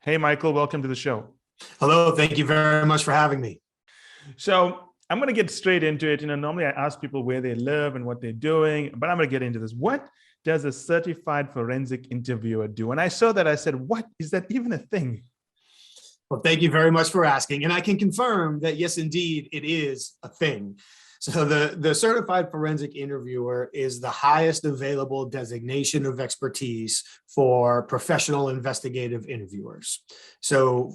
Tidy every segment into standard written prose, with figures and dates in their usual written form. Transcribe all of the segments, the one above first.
Hey, Michael, welcome to the show. Hello, thank you very much for having me. So I'm going to get straight into it. Normally I ask people where they live and what they're doing, but I'm going to get into this. What does a certified forensic interviewer do? And I saw that, I said, what is that even a thing? Well, thank you very much for asking. And I can confirm that, yes, indeed, it is a thing. So the certified forensic interviewer is the highest available designation of expertise for professional investigative interviewers. So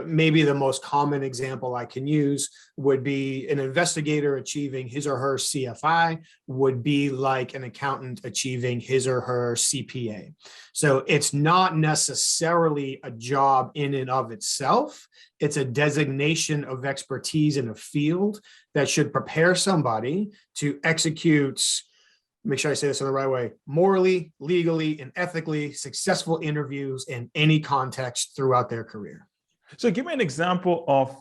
maybe the most common example I can use would be an investigator achieving his or her CFI would be like an accountant achieving his or her CPA. So it's not necessarily a job in and of itself. It's a designation of expertise in a field that should prepare somebody to execute, make sure I say this in the right way, morally, legally, and ethically successful interviews in any context throughout their career. So give me an example of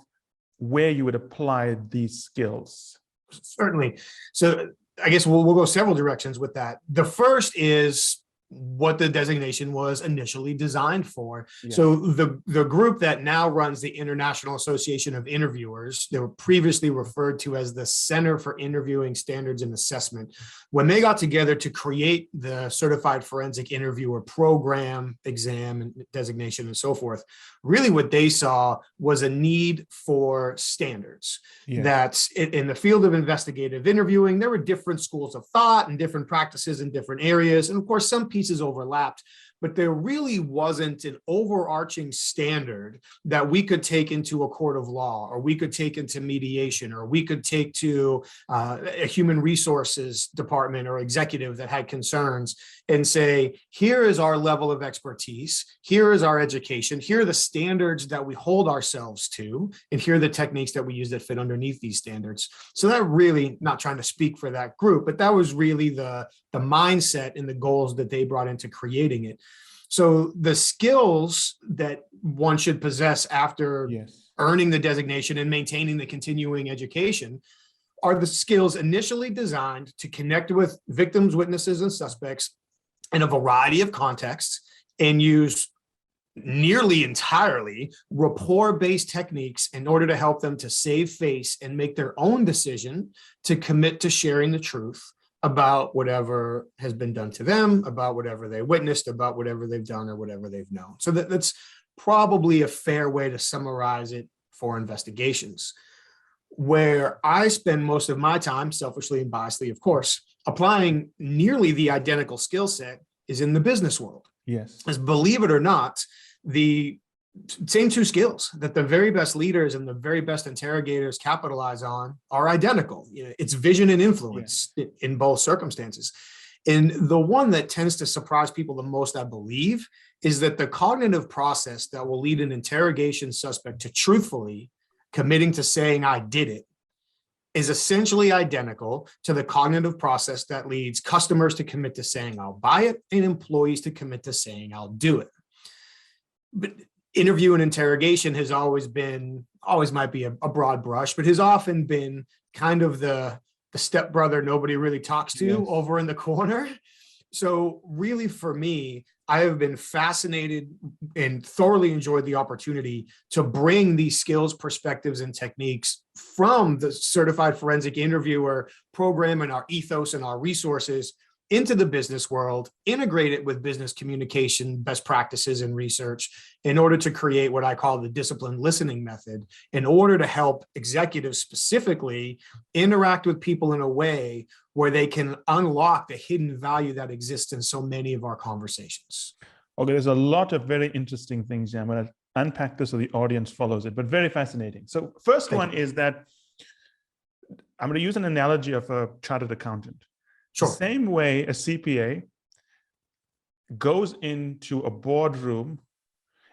where you would apply these skills. Certainly. So I guess we'll go several directions with that. The first is what the designation was initially designed for. Yeah. So the group that now runs the International Association of Interviewers, they were previously referred to as the Center for Interviewing Standards and Assessment. When they got together to create the Certified Forensic Interviewer program, exam, and designation, and so forth, really what they saw was a need for standards. Yeah. That's in the field of investigative interviewing. There were different schools of thought and different practices in different areas. And of course, some pieces overlapped, but there really wasn't an overarching standard that we could take into a court of law, or we could take into mediation, or we could take to a human resources department or executive that had concerns and say, here is our level of expertise, here is our education, here are the standards that we hold ourselves to, and here are the techniques that we use that fit underneath these standards. So that really, not trying to speak for that group, but that was really the mindset and the goals that they brought into creating it. So the skills that one should possess after earning the designation and maintaining the continuing education are the skills initially designed to connect with victims, witnesses, and suspects in a variety of contexts and use nearly entirely rapport-based techniques in order to help them to save face and make their own decision to commit to sharing the truth about whatever has been done to them, about whatever they witnessed, about whatever they've done or whatever they've known. So that's probably a fair way to summarize it for investigations. Where I spend most of my time, selfishly and biasedly, of course, applying nearly the identical skill set is in the business world. Yes. As believe it or not, the same two skills that the very best leaders and the very best interrogators capitalize on are identical. It's vision and influence in both circumstances. And the one that tends to surprise people the most, I believe, is that the cognitive process that will lead an interrogation suspect to truthfully committing to saying, I did it, is essentially identical to the cognitive process that leads customers to commit to saying, I'll buy it, and employees to commit to saying, I'll do it. But interview and interrogation has always might be a broad brush, but has often been kind of the stepbrother nobody really talks to over in the corner. So really for me, I have been fascinated and thoroughly enjoyed the opportunity to bring these skills, perspectives, and techniques from the Certified Forensic Interviewer program and our ethos and our resources into the business world, integrate it with business communication, best practices, and research in order to create what I call the disciplined listening method, in order to help executives specifically interact with people in a way where they can unlock the hidden value that exists in so many of our conversations. Okay, there's a lot of very interesting things here. I'm going to unpack this so the audience follows it, but very fascinating. So first one is that I'm going to use an analogy of a chartered accountant. Sure. The same way a CPA goes into a boardroom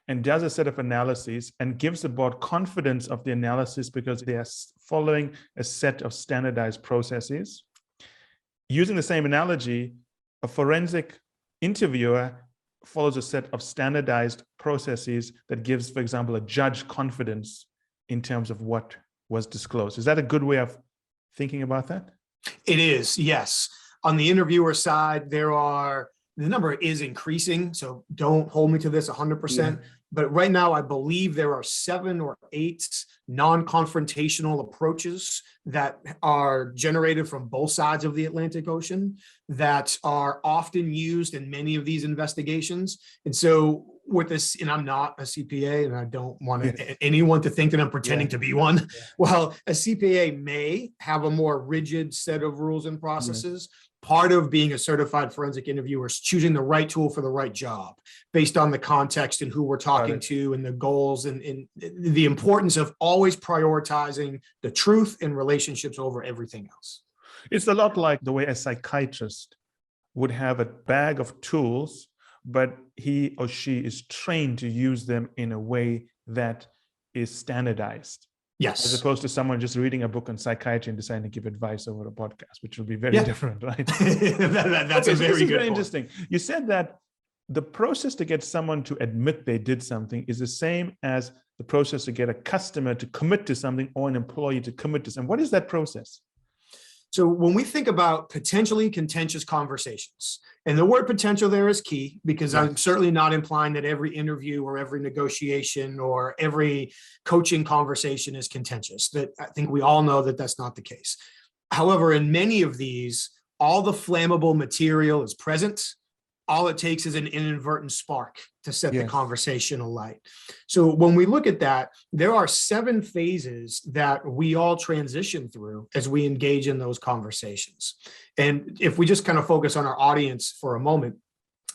and does a set of analyses and gives the board confidence of the analysis because they are following a set of standardized processes. Using the same analogy, a forensic interviewer follows a set of standardized processes that gives, for example, a judge confidence in terms of what was disclosed. Is that a good way of thinking about that? It is, yes. On the interviewer side, the number is increasing, so don't hold me to this 100%, but right now I believe there are 7 or 8 non-confrontational approaches that are generated from both sides of the Atlantic Ocean that are often used in many of these investigations. And so with this, and I'm not a CPA, and I don't want anyone to think that I'm pretending to be one. Well, a CPA may have a more rigid set of rules and processes. Part of being a certified forensic interviewer is choosing the right tool for the right job based on the context and who we're talking to and the goals and the importance of always prioritizing the truth and relationships over everything else. It's a lot like the way a psychiatrist would have a bag of tools, but he or she is trained to use them in a way that is standardized. Yes. As opposed to someone just reading a book on psychiatry and deciding to give advice over a podcast, which will be very different, right? That's a very good point. Interesting. You said that the process to get someone to admit they did something is the same as the process to get a customer to commit to something or an employee to commit to something. What is that process? So when we think about potentially contentious conversations, and the word potential there is key, because I'm certainly not implying that every interview or every negotiation or every coaching conversation is contentious. That I think we all know that that's not the case. However, in many of these, all the flammable material is present. All it takes is an inadvertent spark to set the conversation alight. So when we look at that, there are 7 phases that we all transition through as we engage in those conversations. And if we just kind of focus on our audience for a moment,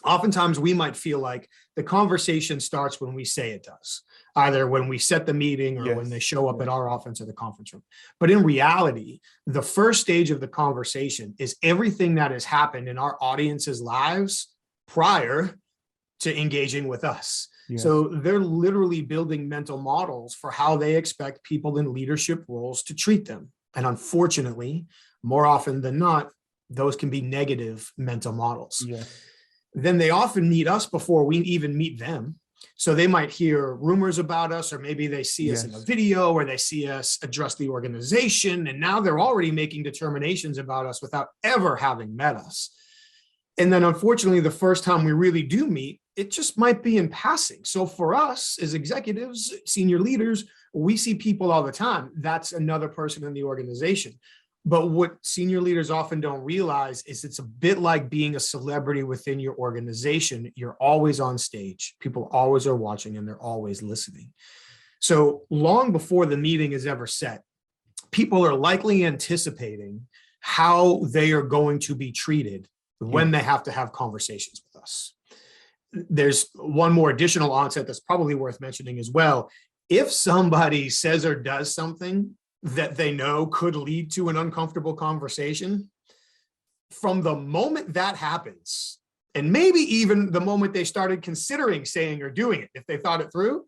oftentimes we might feel like the conversation starts when we say it does, either when we set the meeting or when they show up at our office or the conference room. But in reality, the first stage of the conversation is everything that has happened in our audience's lives prior to engaging with us. So they're literally building mental models for how they expect people in leadership roles to treat them. And unfortunately, more often than not, those can be negative mental models. Then they often meet us before we even meet them. So they might hear rumors about us, or maybe they see us in a video, or they see us address the organization, and now they're already making determinations about us without ever having met us. And then unfortunately, the first time we really do meet, it just might be in passing. So for us as executives, senior leaders, we see people all the time. That's another person in the organization. But what senior leaders often don't realize is it's a bit like being a celebrity within your organization. You're always on stage. People always are watching and they're always listening. So long before the meeting is ever set, people are likely anticipating how they are going to be treated when they have to have conversations with us. There's one more additional onset that's probably worth mentioning as well. If somebody says or does something that they know could lead to an uncomfortable conversation, from the moment that happens, and maybe even the moment they started considering saying or doing it, if they thought it through,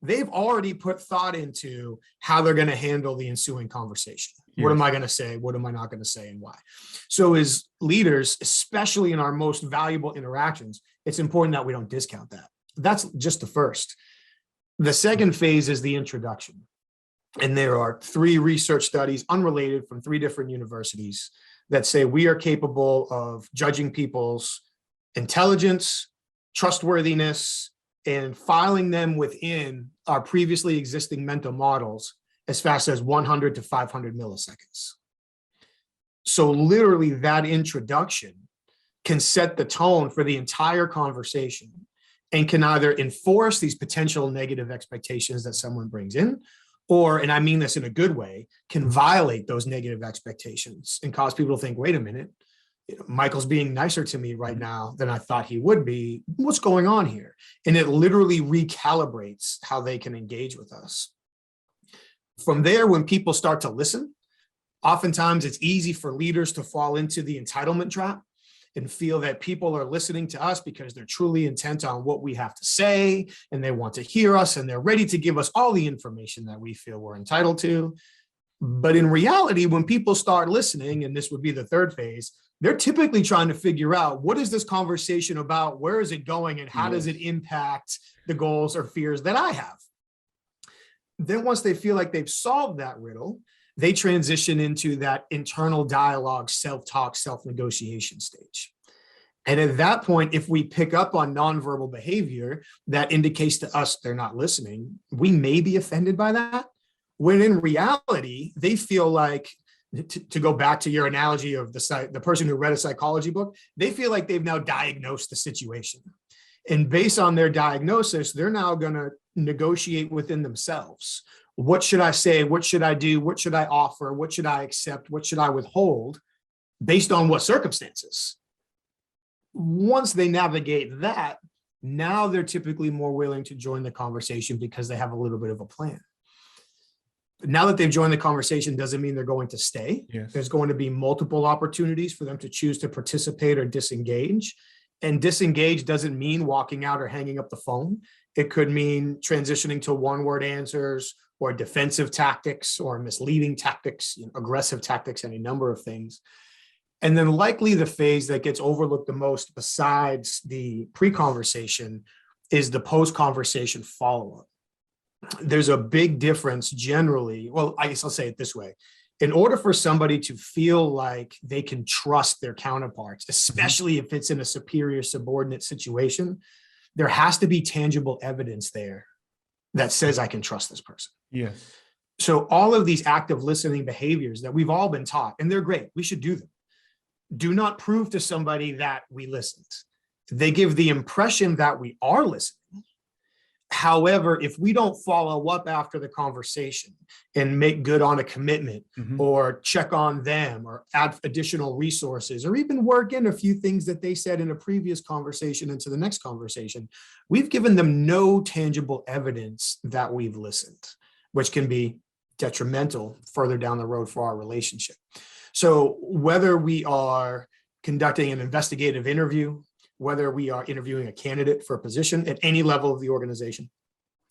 they've already put thought into how they're going to handle the ensuing conversation. What am I going to say? What am I not going to say, and why? So as leaders, especially in our most valuable interactions, it's important that we don't discount that. That's just the first. The second phase is the introduction. And there are 3 research studies unrelated from 3 different universities that say we are capable of judging people's intelligence, trustworthiness, and filing them within our previously existing mental models as fast as 100 to 500 milliseconds. So literally that introduction can set the tone for the entire conversation and can either enforce these potential negative expectations that someone brings in, or, and I mean this in a good way, can violate those negative expectations and cause people to think, wait a minute, Michael's being nicer to me right now than I thought he would be. What's going on here? And it literally recalibrates how they can engage with us. From there, when people start to listen, oftentimes it's easy for leaders to fall into the entitlement trap and feel that people are listening to us because they're truly intent on what we have to say, and they want to hear us, and they're ready to give us all the information that we feel we're entitled to. But in reality, when people start listening, and this would be the third phase, they're typically trying to figure out, what is this conversation about? Where is it going? And how does it impact the goals or fears that I have? Then once they feel like they've solved that riddle, they transition into that internal dialogue, self-talk, self-negotiation stage. And at that point, if we pick up on nonverbal behavior that indicates to us they're not listening, we may be offended by that, when in reality, they feel like, to go back to your analogy of the person who read a psychology book, they feel like they've now diagnosed the situation. And based on their diagnosis, they're now going to negotiate within themselves. What should I say? What should I do? What should I offer? What should I accept? What should I withhold? Based on what circumstances? Once they navigate that, now they're typically more willing to join the conversation because they have a little bit of a plan. But now that they've joined the conversation doesn't mean they're going to stay. Yes. There's going to be multiple opportunities for them to choose to participate or disengage. And disengage doesn't mean walking out or hanging up the phone. It could mean transitioning to one-word answers or defensive tactics or misleading tactics, aggressive tactics, any number of things. And then likely the phase that gets overlooked the most besides the pre-conversation is the post-conversation follow-up. There's a big difference generally. Well, I guess I'll say it this way. In order for somebody to feel like they can trust their counterparts, especially if it's in a superior subordinate situation, there has to be tangible evidence there that says I can trust this person. Yes. So all of these active listening behaviors that we've all been taught, and they're great, we should do them, do not prove to somebody that we listened. They give the impression that we are listening. However, if we don't follow up after the conversation and make good on a commitment or check on them or add additional resources or even work in a few things that they said in a previous conversation into the next conversation, we've given them no tangible evidence that we've listened, which can be detrimental further down the road for our relationship. So whether we are conducting an investigative interview, whether we are interviewing a candidate for a position at any level of the organization,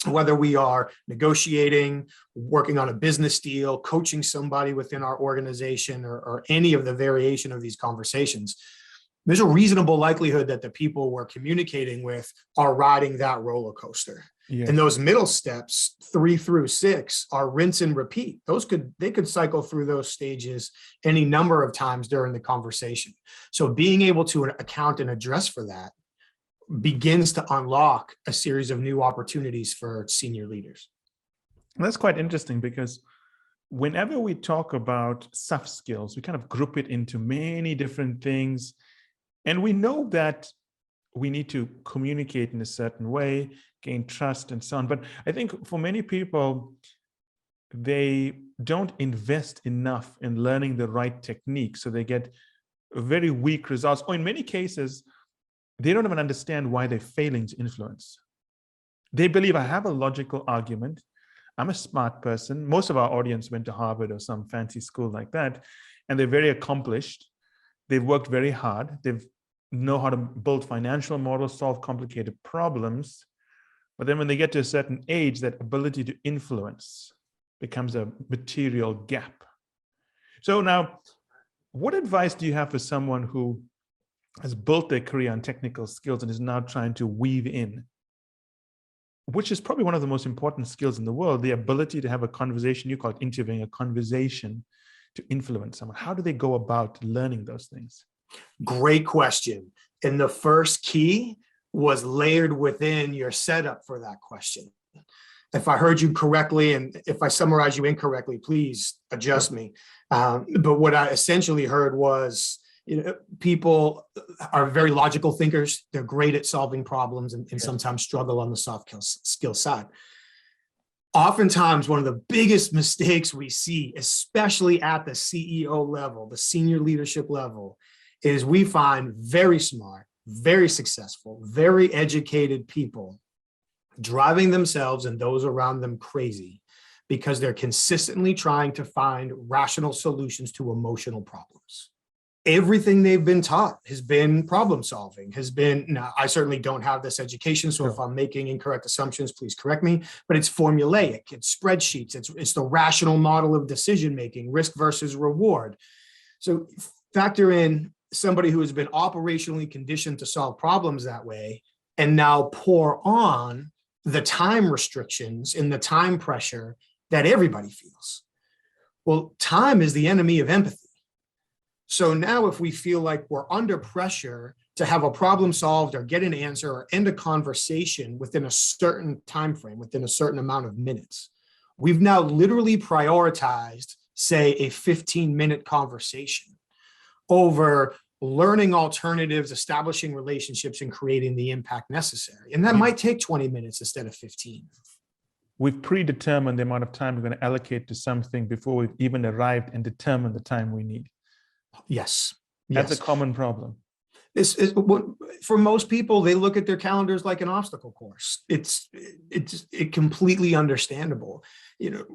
whether we are negotiating, working on a business deal, coaching somebody within our organization, or any of the variation of these conversations, there's a reasonable likelihood that the people we're communicating with are riding that roller coaster. Yes. And those middle steps, 3 through 6, are rinse and repeat. They could cycle through those stages any number of times during the conversation. So being able to account and address for that begins to unlock a series of new opportunities for senior leaders. That's quite interesting because whenever we talk about soft skills, we kind of group it into many different things. And we know that we need to communicate in a certain way, gain trust and so on. But I think for many people, they don't invest enough in learning the right technique. So they get very weak results. Or in many cases, they don't even understand why they're failing to influence. They believe I have a logical argument. I'm a smart person. Most of our audience went to Harvard or some fancy school like that. And they're very accomplished. They've worked very hard. They know how to build financial models, solve complicated problems. But then when they get to a certain age, that ability to influence becomes a material gap. So now, what advice do you have for someone who has built their career on technical skills and is now trying to weave in, which is probably one of the most important skills in the world, the ability to have a conversation, you call it interviewing, a conversation to influence someone? How do they go about learning those things? Great question. And the first key was layered within your setup for that question. If I heard you correctly, and if I summarize you incorrectly, please adjust me. But what I essentially heard was, people are very logical thinkers. They're great at solving problems and sometimes struggle on the soft skill side. Oftentimes, one of the biggest mistakes we see, especially at the CEO level, the senior leadership level, is we find very smart, very successful, very educated people driving themselves and those around them crazy because they're consistently trying to find rational solutions to emotional problems. Everything they've been taught has been problem solving, now I certainly don't have this education, so if I'm making incorrect assumptions, please correct me, but it's formulaic, it's spreadsheets, it's the rational model of decision making, risk versus reward. So factor in somebody who has been operationally conditioned to solve problems that way, and now pour on the time restrictions and the time pressure that everybody feels. Well, time is the enemy of empathy. So now if we feel like we're under pressure to have a problem solved or get an answer or end a conversation within a certain time frame, within a certain amount of minutes. We've now literally prioritized, say, a 15-minute conversation over learning alternatives, establishing relationships, and creating the impact necessary. And that might take 20 minutes instead of 15. We've predetermined the amount of time we're going to allocate to something before we've even arrived and determined the time we need. Yes. That's a common problem. This is for most people, they look at their calendars like an obstacle course. It's completely understandable. You know,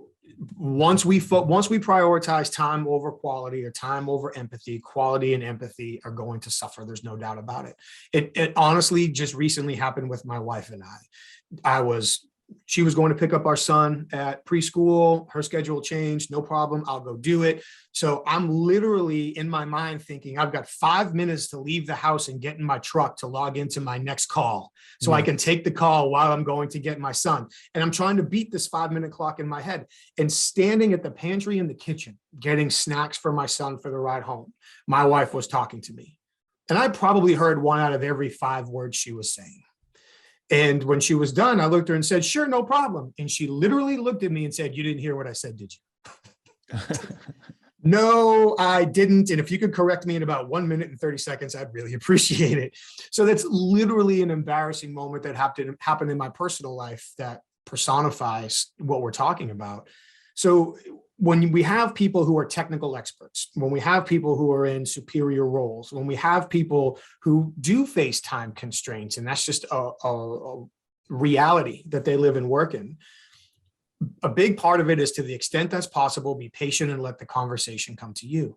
once we prioritize time over quality or time over empathy, quality and empathy are going to suffer. There's no doubt about it. It honestly just recently happened with my wife and I. She was going to pick up our son at preschool. Her schedule changed. No problem. I'll go do it. So I'm literally in my mind thinking I've got 5 minutes to leave the house and get in my truck to log into my next call so I can take the call while I'm going to get my son. And I'm trying to beat this 5-minute clock in my head, and standing at the pantry in the kitchen, getting snacks for my son for the ride home. My wife was talking to me, and I probably heard 1 out of every 5 words she was saying. And when she was done, I looked at her and said, "Sure, no problem." And she literally looked at me and said, "You didn't hear what I said, did you?" No, I didn't. And if you could correct me in about 1 minute and 30 seconds, I'd really appreciate it. So that's literally an embarrassing moment that happened in my personal life that personifies what we're talking about. So when we have people who are technical experts, when we have people who are in superior roles, when we have people who do face time constraints, and that's just a reality that they live and work in, a big part of it is, to the extent that's possible, be patient and let the conversation come to you.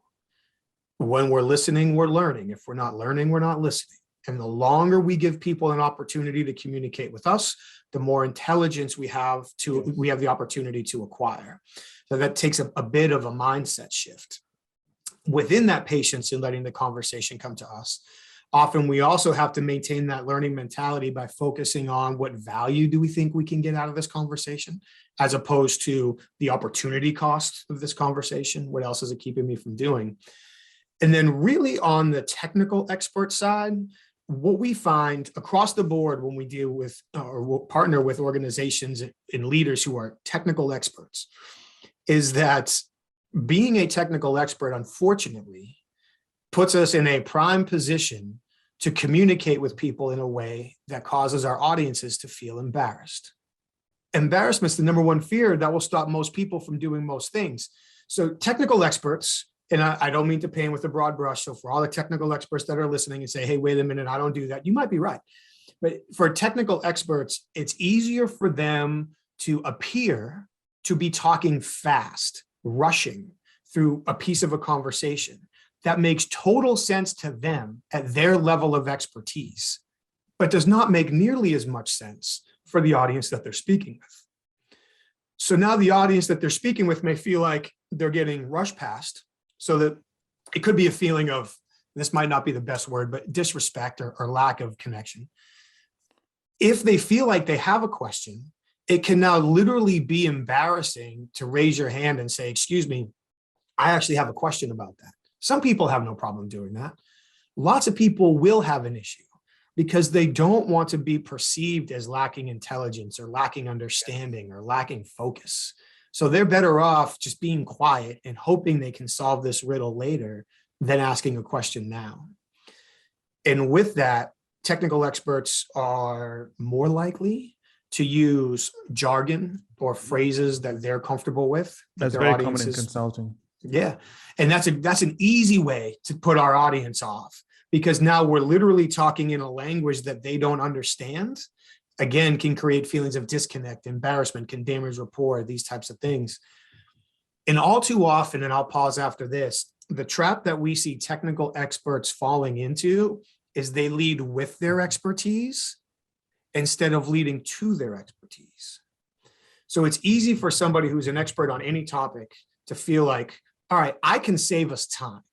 When we're listening, we're learning. If we're not learning, we're not listening. And the longer we give people an opportunity to communicate with us, the more intelligence we have the opportunity to acquire. So that takes a bit of a mindset shift. Within that patience and letting the conversation come to us, often we also have to maintain that learning mentality by focusing on what value do we think we can get out of this conversation, as opposed to the opportunity cost of this conversation. What else is it keeping me from doing? And then really on the technical expert side, what we find across the board when we deal with or partner with organizations and leaders who are technical experts is that being a technical expert, unfortunately, puts us in a prime position to communicate with people in a way that causes our audiences to feel embarrassed. Embarrassment is the number one fear that will stop most people from doing most things. So technical experts, and I don't mean to paint with a broad brush. So for all the technical experts that are listening and say, "Hey, wait a minute, I don't do that," you might be right. But for technical experts, it's easier for them to appear to be talking fast, rushing through a piece of a conversation that makes total sense to them at their level of expertise, but does not make nearly as much sense for the audience that they're speaking with. So now the audience that they're speaking with may feel like they're getting rushed past, so that it could be a feeling of, this might not be the best word, but disrespect or lack of connection. If they feel like they have a question, it can now literally be embarrassing to raise your hand and say, "Excuse me, I actually have a question about that." Some people have no problem doing that. Lots of people will have an issue because they don't want to be perceived as lacking intelligence or lacking understanding or lacking focus. So they're better off just being quiet and hoping they can solve this riddle later than asking a question now. And with that, technical experts are more likely to use jargon or phrases that they're comfortable with. That's very common in consulting. Yeah. And that's an easy way to put our audience off, because now we're literally talking in a language that they don't understand. Again, can create feelings of disconnect, embarrassment, can damage rapport, these types of things. And all too often, and I'll pause after this, the trap that we see technical experts falling into is they lead with their expertise instead of leading to their expertise. So it's easy for somebody who's an expert on any topic to feel like, all right, I can save us time.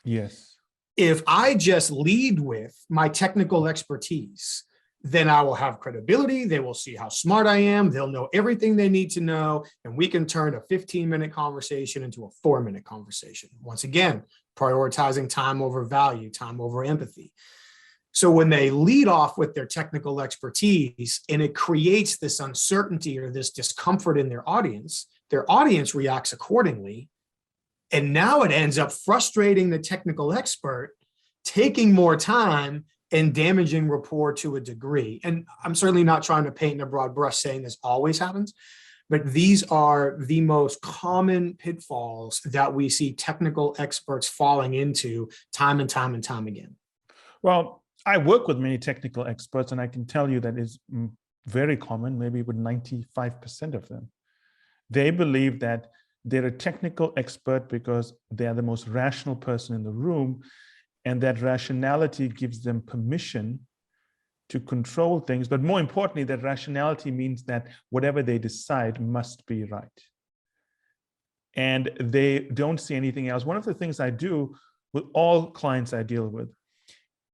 Yes. If I just lead with my technical expertise, then I will have credibility. They will see how smart I am. They'll know everything they need to know. And we can turn a 15-minute conversation into a 4-minute conversation. Once again, prioritizing time over value, time over empathy. So when they lead off with their technical expertise and it creates this uncertainty or this discomfort in their audience reacts accordingly. And now it ends up frustrating the technical expert, taking more time and damaging rapport to a degree. And I'm certainly not trying to paint in a broad brush saying this always happens, but these are the most common pitfalls that we see technical experts falling into time and time and time again. Well, I work with many technical experts, and I can tell you that is very common, maybe with 95% of them. They believe that they're a technical expert because they are the most rational person in the room, and that rationality gives them permission to control things. But more importantly, that rationality means that whatever they decide must be right. And they don't see anything else. One of the things I do with all clients I deal with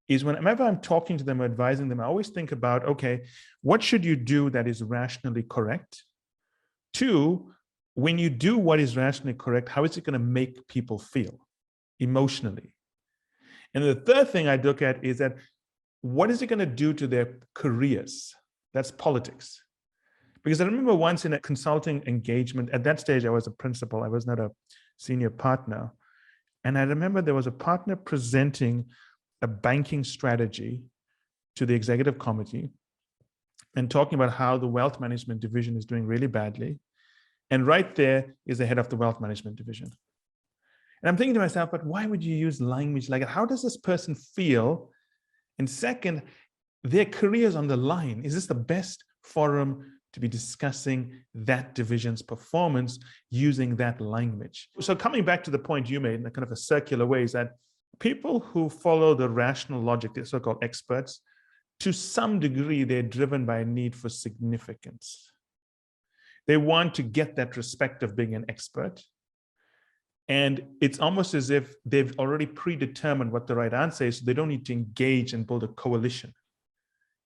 is whenever I'm talking to them or advising them, I always think about, okay, what should you do that is rationally correct? 2, when you do what is rationally correct, how is it going to make people feel emotionally? And the third thing I look at is that what is it going to do to their careers? That's politics. Because I remember once in a consulting engagement, at that stage, I was a principal, I was not a senior partner. And I remember there was a partner presenting a banking strategy to the executive committee and talking about how the wealth management division is doing really badly. And right there is the head of the wealth management division. And I'm thinking to myself, but why would you use language like that? How does this person feel? And second, their career's on the line. Is this the best forum to be discussing that division's performance using that language? So coming back to the point you made in a kind of a circular way is that people who follow the rational logic, the so-called experts, to some degree, they're driven by a need for significance. They want to get that respect of being an expert. And it's almost as if they've already predetermined what the right answer is, so they don't need to engage and build a coalition.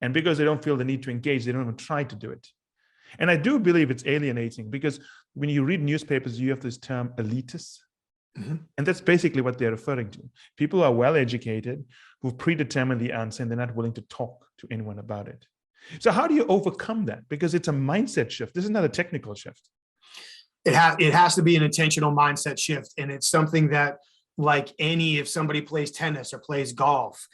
And because they don't feel the need to engage, they don't even try to do it. And I do believe it's alienating, because when you read newspapers, you have this term elitists. Mm-hmm. And that's basically what they're referring to. People who are well-educated, who've predetermined the answer, and they're not willing to talk to anyone about it. So how do you overcome that? Because it's a mindset shift. This is not a technical shift. It has to be an intentional mindset shift. And it's something that, like if somebody plays tennis or plays golf,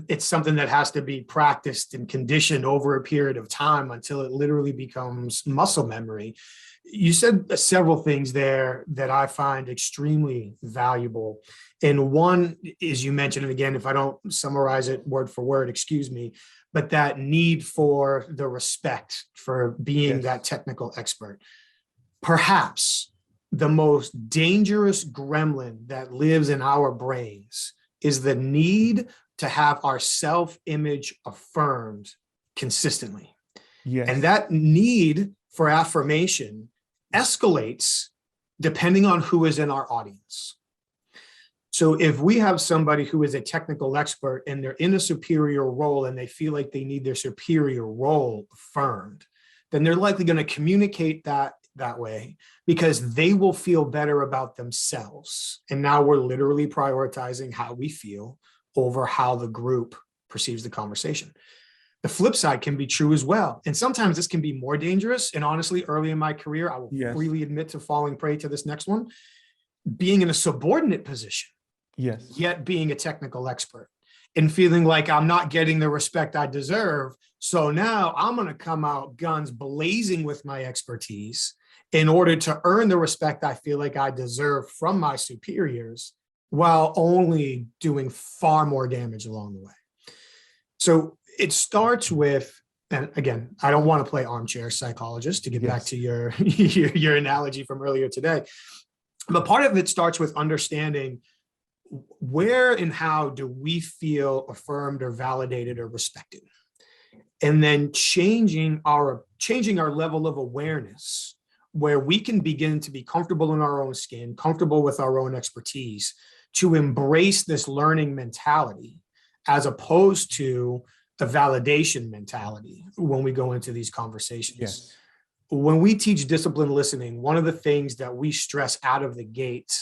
it's something that has to be practiced and conditioned over a period of time until it literally becomes muscle memory. You said several things there that I find extremely valuable. And one is, you mentioned it again, if I don't summarize it word for word, excuse me, but that need for the respect for being that technical expert. Perhaps the most dangerous gremlin that lives in our brains is the need to have our self-image affirmed consistently. Yes. And that need for affirmation escalates depending on who is in our audience. So if we have somebody who is a technical expert and they're in a superior role and they feel like they need their superior role affirmed, then they're likely going to communicate that way because they will feel better about themselves. And now we're literally prioritizing how we feel over how the group perceives the conversation. The flip side can be true as well. And sometimes this can be more dangerous. And honestly, early in my career, I will freely admit to falling prey to this next one, being in a subordinate position, yet being a technical expert and feeling like I'm not getting the respect I deserve. So now I'm going to come out guns blazing with my expertise in order to earn the respect I feel like I deserve from my superiors, while only doing far more damage along the way. So it starts with, and again, I don't want to play armchair psychologist to get back to your, your analogy from earlier today, but part of it starts with understanding where and how do we feel affirmed or validated or respected, and then changing our level of awareness where we can begin to be comfortable in our own skin, comfortable with our own expertise, to embrace this learning mentality as opposed to the validation mentality when we go into these conversations. When we teach disciplined listening, one of the things that we stress out of the gate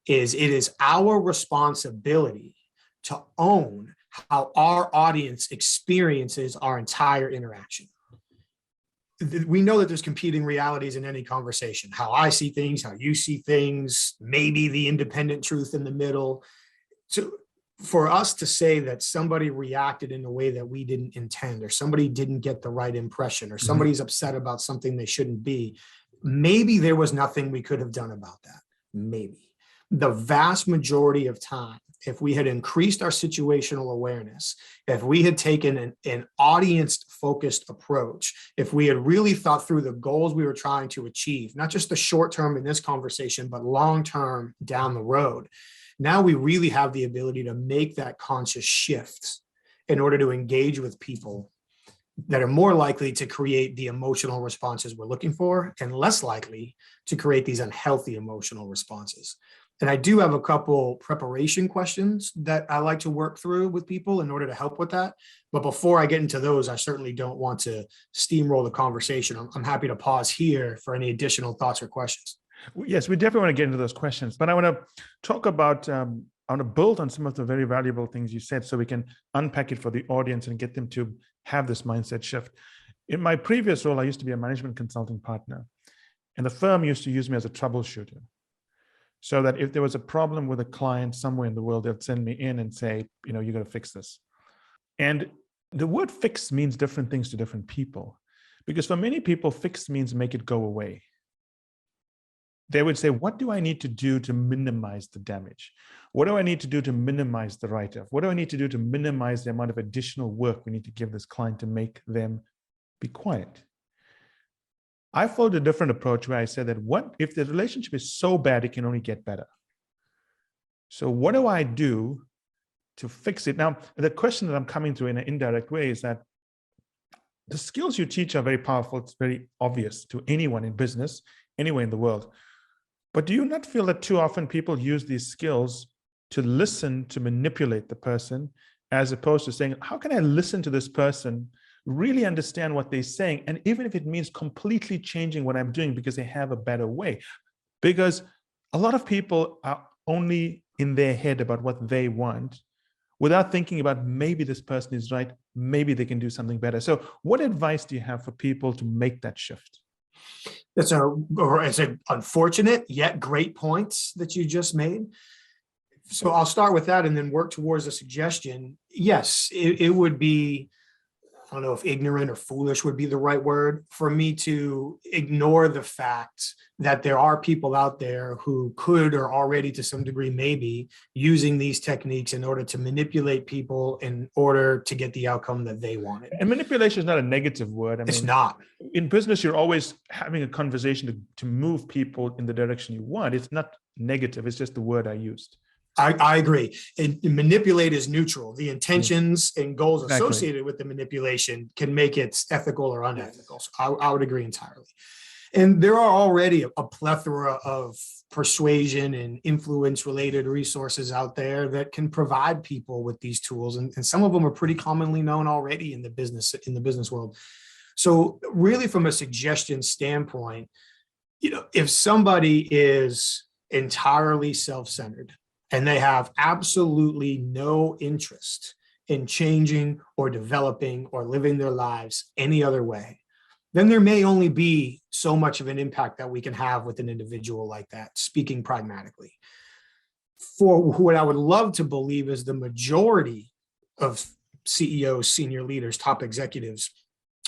is it is our responsibility to own how our audience experiences our entire interaction. We know that there's competing realities in any conversation, how I see things, how you see things, maybe the independent truth in the middle. So for us to say that somebody reacted in a way that we didn't intend, or somebody didn't get the right impression, or somebody's upset about something they shouldn't be, maybe there was nothing we could have done about that. Maybe. The vast majority of time, if we had increased our situational awareness, if we had taken an audience-focused approach, if we had really thought through the goals we were trying to achieve, not just the short term in this conversation, but long term down the road, now we really have the ability to make that conscious shift in order to engage with people that are more likely to create the emotional responses we're looking for, and less likely to create these unhealthy emotional responses. And I do have a couple preparation questions that I like to work through with people in order to help with that. But before I get into those, I certainly don't want to steamroll the conversation. I'm happy to pause here for any additional thoughts or questions. Yes, we definitely want to get into those questions, but I want to talk about, I want to build on some of the very valuable things you said so we can unpack it for the audience and get them to have this mindset shift. In my previous role, I used to be a management consulting partner, and the firm used to use me as a troubleshooter. So that if there was a problem with a client somewhere in the world, they'd send me in and say, you got to fix this. And the word fix means different things to different people, because for many people, fix means make it go away. They would say, what do I need to do to minimize the damage? What do I need to do to minimize the write-off? What do I need to do to minimize the amount of additional work we need to give this client to make them be quiet? I followed a different approach where I said that what if the relationship is so bad, it can only get better. So what do I do to fix it? Now, the question that I'm coming to in an indirect way is that the skills you teach are very powerful. It's very obvious to anyone in business, anywhere in the world. But do you not feel that too often people use these skills to listen, to manipulate the person, as opposed to saying, how can I listen to this person, really understand what they're saying, and even if it means completely changing what I'm doing because they have a better way? Because a lot of people are only in their head about what they want without thinking about maybe this person is right, maybe they can do something better. So what advice do you have for people to make that shift? It's an unfortunate yet great points that you just made. So I'll start with that and then work towards a suggestion. Yes, it would be, I don't know if ignorant or foolish would be the right word, for me to ignore the fact that there are people out there who could, or already to some degree maybe, using these techniques in order to manipulate people in order to get the outcome that they wanted. And manipulation is not a negative word. It's not. In business, you're always having a conversation to move people in the direction you want. It's not negative. It's just the word I used. I agree. And manipulate is neutral. The intentions and goals associated with the manipulation can make it ethical or unethical. So I would agree entirely. And there are already a plethora of persuasion and influence related resources out there that can provide people with these tools. And some of them are pretty commonly known already in the business world. So really, from a suggestion standpoint, if somebody is entirely self-centered, and they have absolutely no interest in changing or developing or living their lives any other way, then there may only be so much of an impact that we can have with an individual like that, speaking pragmatically. For what I would love to believe is the majority of CEOs, senior leaders, top executives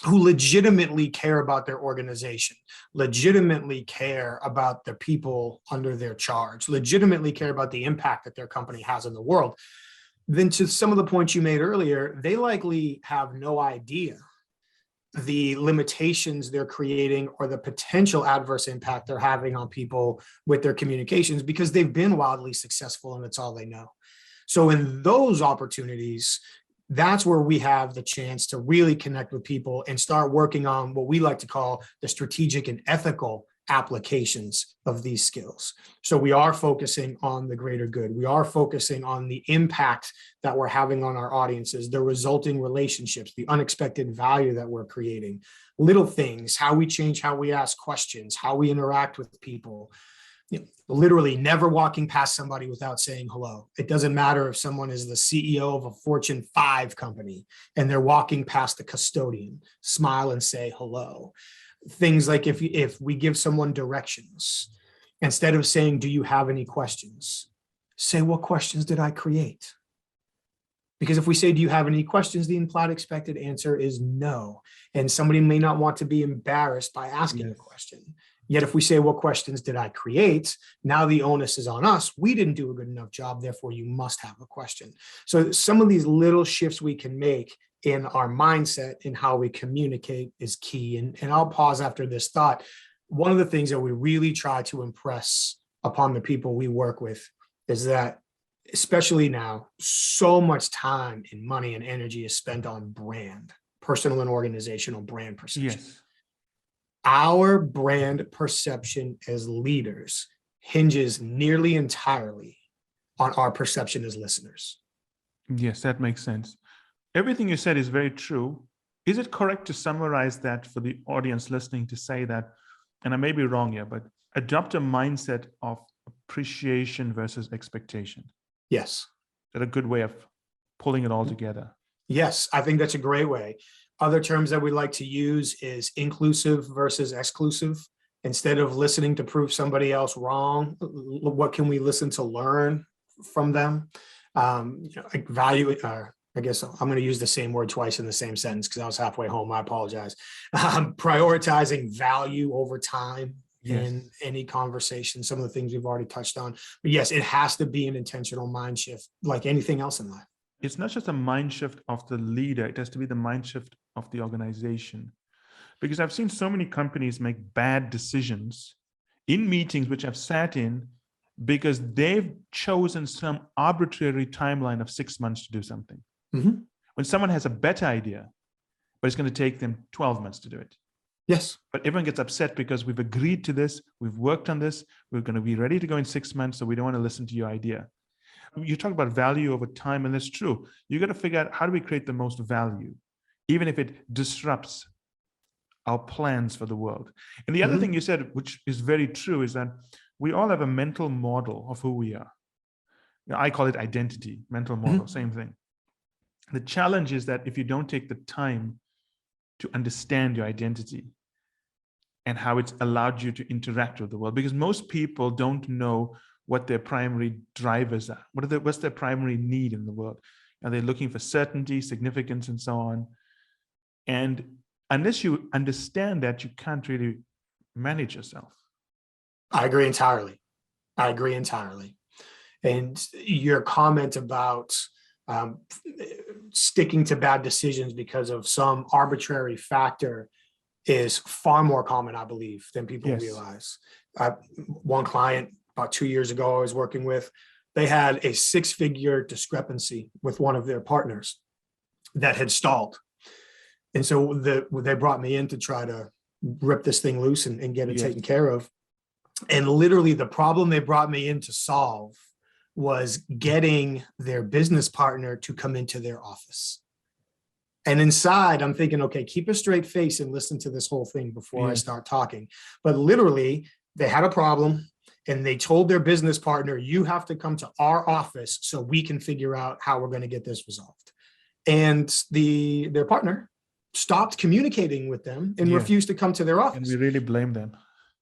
who legitimately care about their organization, legitimately care about the people under their charge, legitimately care about the impact that their company has in the world, then to some of the points you made earlier, they likely have no idea the limitations they're creating or the potential adverse impact they're having on people with their communications, because they've been wildly successful and it's all they know. So in those opportunities, that's where we have the chance to really connect with people and start working on what we like to call the strategic and ethical applications of these skills. So we are focusing on the greater good. We are focusing on the impact that we're having on our audiences, the resulting relationships, the unexpected value that we're creating, little things, how we change how we ask questions, how we interact with people. Literally never walking past somebody without saying hello. It doesn't matter if someone is the CEO of a Fortune 5 company and they're walking past the custodian, smile and say hello. Things like if we give someone directions, instead of saying, do you have any questions? Say, what questions did I create? Because if we say, do you have any questions? The implied expected answer is no. And somebody may not want to be embarrassed by asking a question. Yet if we say, what questions did I create? Now the onus is on us. We didn't do a good enough job. Therefore, you must have a question. So some of these little shifts we can make in our mindset and how we communicate is key. And I'll pause after this thought. One of the things that we really try to impress upon the people we work with is that, especially now, so much time and money and energy is spent on brand, personal and organizational brand perception. Yes. Our brand perception as leaders hinges nearly entirely on our perception as listeners. Yes, that makes sense. Everything you said is very true. Is it correct to summarize that for the audience listening to say that, and I may be wrong here, but adopt a mindset of appreciation versus expectation? Yes. Is that a good way of pulling it all together? Yes, I think that's a great way. Other terms that we like to use is inclusive versus exclusive. Instead of listening to prove somebody else wrong, what can we listen to learn from them? Like value, I guess I'm going to use the same word twice in the same sentence because I was halfway home. I apologize. Prioritizing value over time in any conversation, some of the things we've already touched on. But yes, it has to be an intentional mind shift like anything else in life. It's not just a mind shift of the leader, it has to be the mind shift of the organization. Because I've seen so many companies make bad decisions in meetings which I've sat in because they've chosen some arbitrary timeline of 6 months to do something. Mm-hmm. When someone has a better idea, but it's going to take them 12 months to do it. Yes. But everyone gets upset because we've agreed to this, we've worked on this, we're going to be ready to go in 6 months, so we don't want to listen to your idea. You talk about value over time, and that's true. You got to figure out how do we create the most value, even if it disrupts our plans for the world. And the other thing you said, which is very true, is that we all have a mental model of who we are. I call it identity, mental model, same thing. The challenge is that if you don't take the time to understand your identity and how it's allowed you to interact with the world, because most people don't know what their primary drivers are. What's their primary need in the world? Are they looking for certainty, significance, and so on? And unless you understand that, you can't really manage yourself. I agree entirely. And your comment about sticking to bad decisions because of some arbitrary factor is far more common, I believe, than people realize. One client about 2 years ago I was working with, they had a 6-figure discrepancy with one of their partners that had stalled. And so they brought me in to try to rip this thing loose and get it taken care of. And literally the problem they brought me in to solve was getting their business partner to come into their office. And inside, I'm thinking, okay, keep a straight face and listen to this whole thing before I start talking. But literally, they had a problem and they told their business partner, you have to come to our office so we can figure out how we're going to get this resolved. And their partner stopped communicating with them and refused to come to their office. And we really blame them.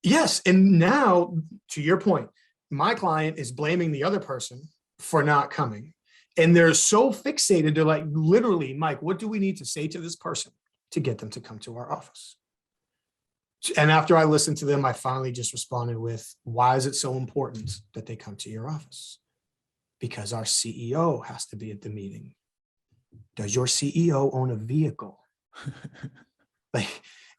Yes. And now, to your point, my client is blaming the other person for not coming. And they're so fixated, they're like, literally, Mike, what do we need to say to this person to get them to come to our office? And after I listened to them, I finally just responded with, why is it so important that they come to your office? Because our CEO has to be at the meeting. Does your CEO own a vehicle?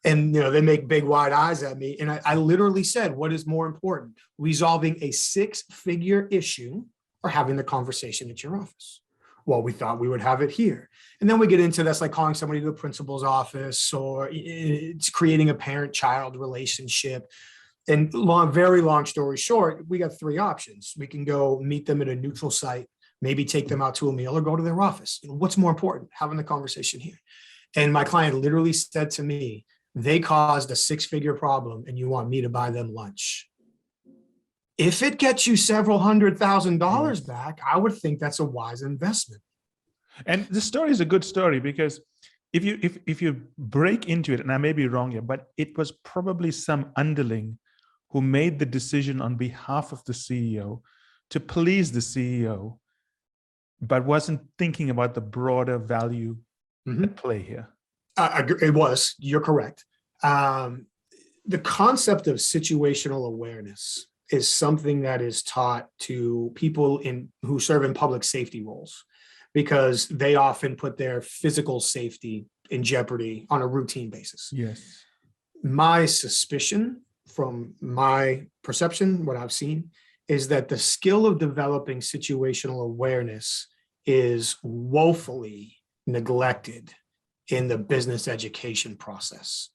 And they make big wide eyes at me. And I literally said, what is more important, resolving a 6-figure issue or having the conversation at your office? Well, we thought we would have it here. And then we get into that's like calling somebody to the principal's office, or it's creating a parent-child relationship. And very long story short, we got 3 options. We can go meet them at a neutral site, maybe take them out to a meal, or go to their office. What's more important, having the conversation here? And my client literally said to me, they caused a 6-figure problem and you want me to buy them lunch. If it gets you several $100,000 back, I would think that's a wise investment. And the story is a good story because if you break into it, and I may be wrong here, but it was probably some underling who made the decision on behalf of the CEO to please the CEO, but wasn't thinking about the broader value at play here. It was. You're correct. The concept of situational awareness is something that is taught to people who serve in public safety roles, because they often put their physical safety in jeopardy on a routine basis. Yes. My suspicion, from my perception, what I've seen, is that the skill of developing situational awareness is woefully neglected in the business education process.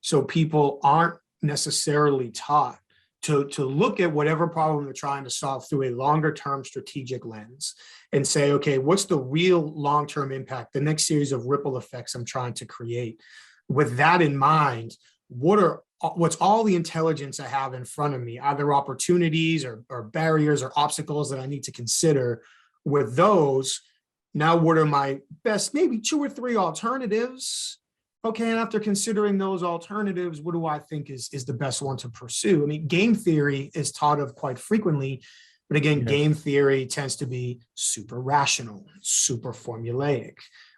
So people aren't necessarily taught to look at whatever problem they're trying to solve through a longer term strategic lens and say, okay, what's the real long-term impact, the next series of ripple effects I'm trying to create? With that in mind, what's all the intelligence I have in front of me, either opportunities or barriers or obstacles that I need to consider? With those, now what are my best, maybe 2 or 3 alternatives? Okay, and after considering those alternatives, what do I think is the best one to pursue? I mean, game theory is taught of quite frequently, but again, yes, game theory tends to be super rational, super formulaic,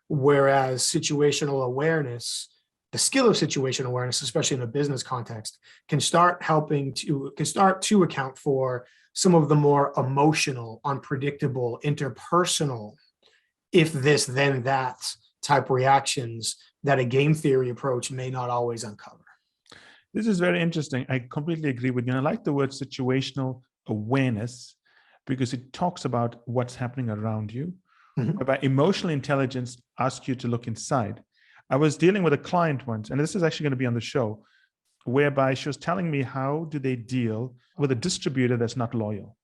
whereas situational awareness, the skill of situational awareness, especially in a business context, can start to account for some of the more emotional, unpredictable, interpersonal, if this, then that type reactions that a game theory approach may not always uncover. This is very interesting. I completely agree with you. And I like the word situational awareness because it talks about what's happening around you. Whereby emotional intelligence asks you to look inside. I was dealing with a client once, and this is actually going to be on the show, whereby she was telling me how do they deal with a distributor that's not loyal.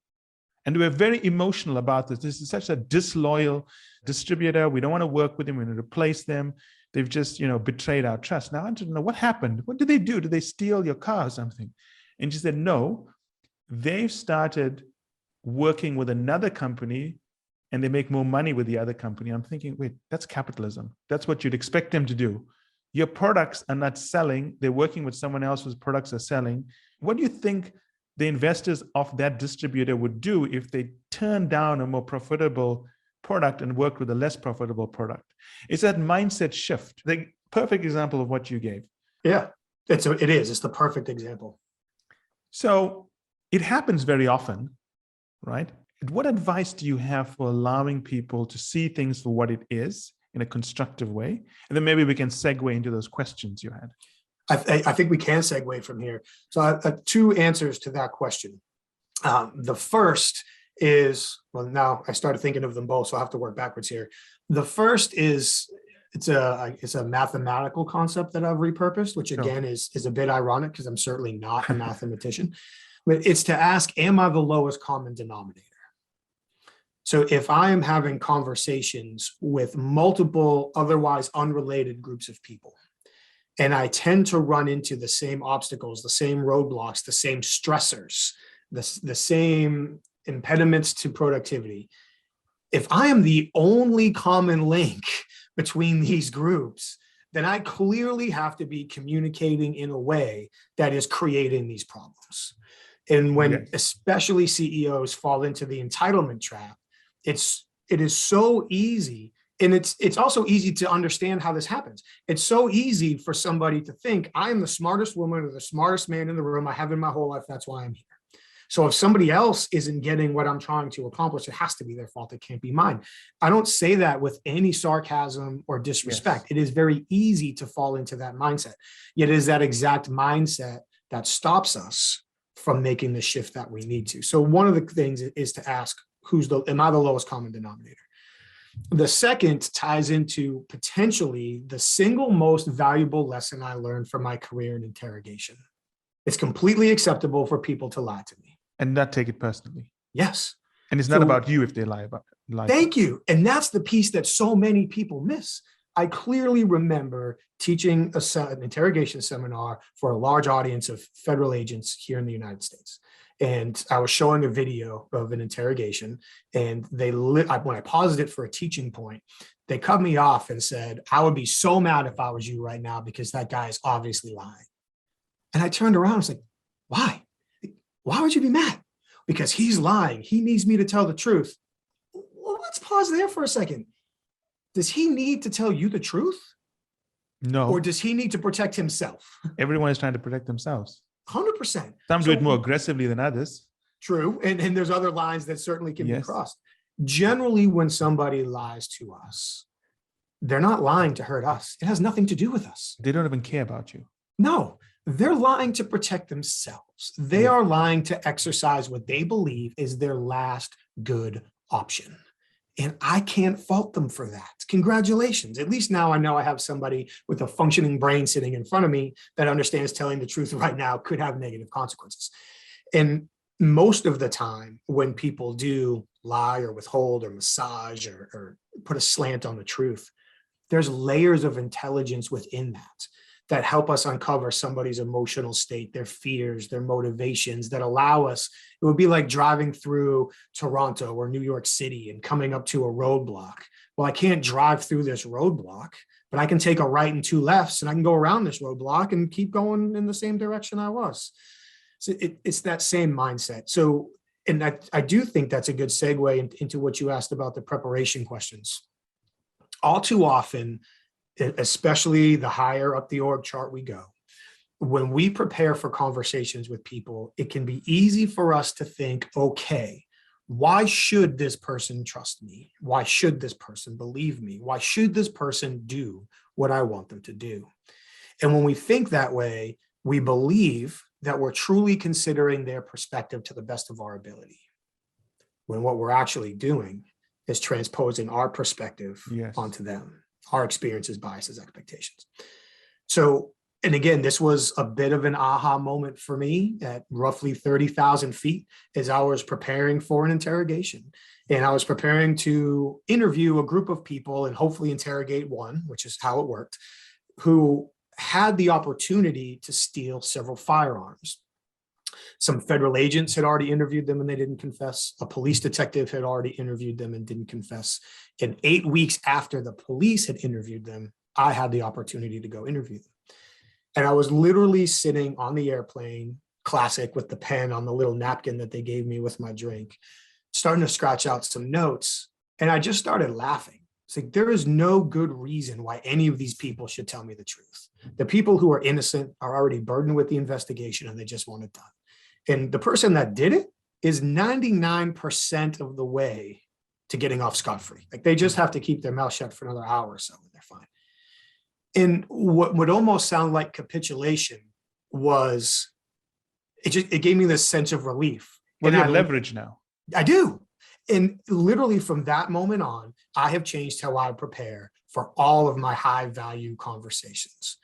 And we were very emotional about this. This is such a disloyal distributor. We don't want to work with them. We want to replace them. They've just, betrayed our trust. Now I want to know what happened. What did they do? Did they steal your car or something? And she said, no, they've started working with another company and they make more money with the other company. I'm thinking, wait, that's capitalism. That's what you'd expect them to do. Your products are not selling. They're working with someone else whose products are selling. What do you think the investors of that distributor would do if they turned down a more profitable product and worked with a less profitable product? It's that mindset shift. The perfect example of what you gave. Yeah, it is. It's the perfect example. So it happens very often, right? What advice do you have for allowing people to see things for what it is in a constructive way? And then maybe we can segue into those questions you had. I think we can segue from here. So I have 2 answers to that question. The first is, well, now I started thinking of them both, so I have to work backwards here. The first is, it's a mathematical concept that I've repurposed, which again is a bit ironic because I'm certainly not a mathematician, but it's to ask, am I the lowest common denominator? So if I am having conversations with multiple otherwise unrelated groups of people, and I tend to run into the same obstacles, the same roadblocks, the same stressors, the same impediments to productivity, if I am the only common link between these groups, then I clearly have to be communicating in a way that is creating these problems. And when especially CEOs fall into the entitlement trap, it is so easy. And it's also easy to understand how this happens. It's so easy for somebody to think, I am the smartest woman or the smartest man in the room. I have in my whole life. That's why I'm here. So if somebody else isn't getting what I'm trying to accomplish, it has to be their fault. It can't be mine. I don't say that with any sarcasm or disrespect. It is very easy to fall into that mindset. Yet it is that exact mindset that stops us from making the shift that we need to. So one of the things is to ask, am I the lowest common denominator? The second ties into potentially the single most valuable lesson I learned from my career in interrogation. It's completely acceptable for people to lie to me. And not take it personally. Yes. And it's not about you if they lie about it. Thank you. And that's the piece that so many people miss. I clearly remember teaching an interrogation seminar for a large audience of federal agents here in the United States. And I was showing a video of an interrogation, and when I paused it for a teaching point, they cut me off and said, "I would be so mad if I was you right now because that guy is obviously lying." And I turned around and was like, "Why? Why would you be mad?" "Because he's lying. He needs me to tell the truth." Well, let's pause there for a second. Does he need to tell you the truth? No. Or does he need to protect himself? Everyone is trying to protect themselves. 100%. Some do it more aggressively than others. True. And there's other lines that certainly can be Yes. crossed. Generally, when somebody lies to us, they're not lying to hurt us. It has nothing to do with us. They don't even care about you. No, they're lying to protect themselves. They are lying to exercise what they believe is their last good option. And I can't fault them for that. Congratulations. At least now I know I have somebody with a functioning brain sitting in front of me that understands telling the truth right now could have negative consequences. And most of the time when people do lie or withhold or massage or put a slant on the truth, there's layers of intelligence within that help us uncover somebody's emotional state, their fears, their motivations, that allow us. It would be like driving through Toronto or New York City and coming up to a roadblock. Well, I can't drive through this roadblock, but I can take a right and two lefts and I can go around this roadblock and keep going in the same direction I was. So it's that same mindset. So, and I do think that's a good segue into what you asked about the preparation questions. All too often, especially the higher up the org chart we go, when we prepare for conversations with people, it can be easy for us to think, okay, why should this person trust me? Why should this person believe me? Why should this person do what I want them to do? And when we think that way, we believe that we're truly considering their perspective to the best of our ability, when what we're actually doing is transposing our perspective onto them, our experiences, biases, expectations. So, and again, this was a bit of an aha moment for me at roughly 30,000 feet as I was preparing for an interrogation. And I was preparing to interview a group of people and hopefully interrogate one, which is how it worked, who had the opportunity to steal several firearms. Some federal agents had already interviewed them and they didn't confess. A police detective had already interviewed them and didn't confess. And 8 weeks after the police had interviewed them, I had the opportunity to go interview them. And I was literally sitting on the airplane, classic, with the pen on the little napkin that they gave me with my drink, starting to scratch out some notes. And I just started laughing. It's like, there is no good reason why any of these people should tell me the truth. The people who are innocent are already burdened with the investigation and they just want it done. And the person that did it is 99% of the way to getting off scot-free. Like, they just have to keep their mouth shut for another hour or so and they're fine. And what would almost sound like capitulation was, it gave me this sense of relief. Well, you have leverage now. I do. And literally from that moment on, I have changed how I prepare for all of my high value conversations.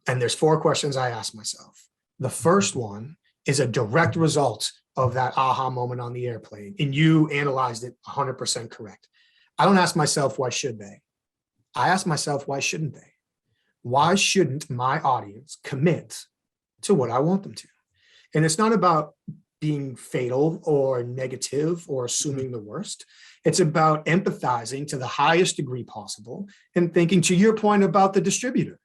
And there's 4 questions I ask myself. The first one is a direct result of that aha moment on the airplane. And you analyzed it 100% correct. I don't ask myself, why should they? I ask myself, why shouldn't they? Why shouldn't my audience commit to what I want them to? And it's not about being fatal or negative or assuming the worst. It's about empathizing to the highest degree possible and thinking, to your point about the distributor,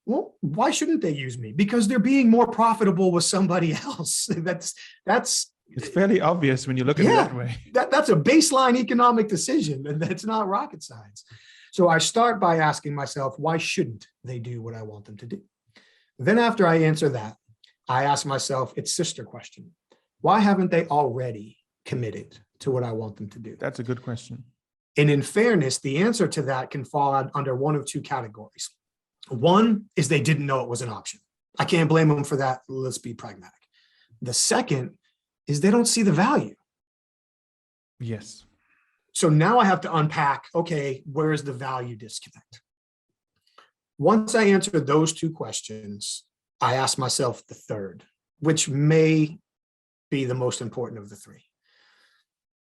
well, why shouldn't they use me? Because they're being more profitable with somebody else. That's it's fairly obvious when you look at it that way. That's a baseline economic decision, and that's not rocket science. So I start by asking myself, why shouldn't they do what I want them to do? Then after I answer that, I ask myself its sister question. Why haven't they already committed to what I want them to do? That's a good question. And in fairness, the answer to that can fall under one of 2 categories. One is they didn't know it was an option. I can't blame them for that. Let's be pragmatic. The second is they don't see the value. Yes. So now I have to unpack, okay, where is the value disconnect? Once I answer those 2 questions, I ask myself the third, which may be the most important of the 3.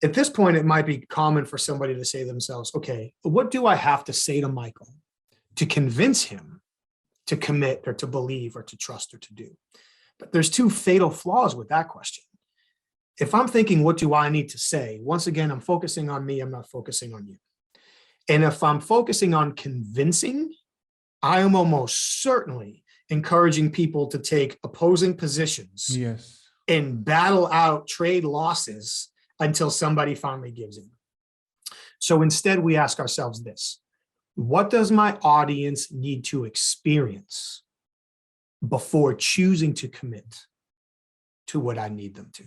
At this point, it might be common for somebody to say to themselves, okay, what do I have to say to Michael to convince him to commit or to believe or to trust or to do. But there's two fatal flaws with that question. If I'm thinking, what do I need to say? Once again, I'm focusing on me, I'm not focusing on you. And if I'm focusing on convincing, I am almost certainly encouraging people to take opposing positions Yes. and battle out trade losses until somebody finally gives in. So instead, we ask ourselves this: what does my audience need to experience before choosing to commit to what I need them to?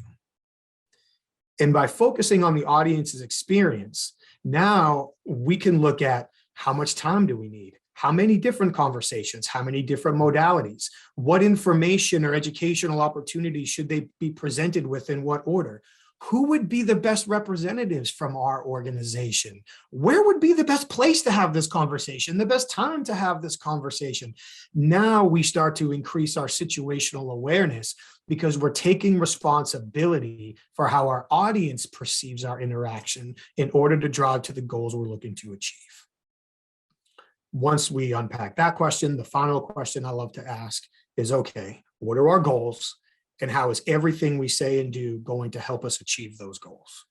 And by focusing on the audience's experience, now we can look at how much time do we need? How many different conversations? How many different modalities? What information or educational opportunities should they be presented with, in what order? Who would be the best representatives from our organization? Where would be the best place to have this conversation, the best time to have this conversation? Now we start to increase our situational awareness because we're taking responsibility for how our audience perceives our interaction in order to drive to the goals we're looking to achieve. Once we unpack that question, the final question I love to ask is, okay, what are our goals? And how is everything we say and do going to help us achieve those goals?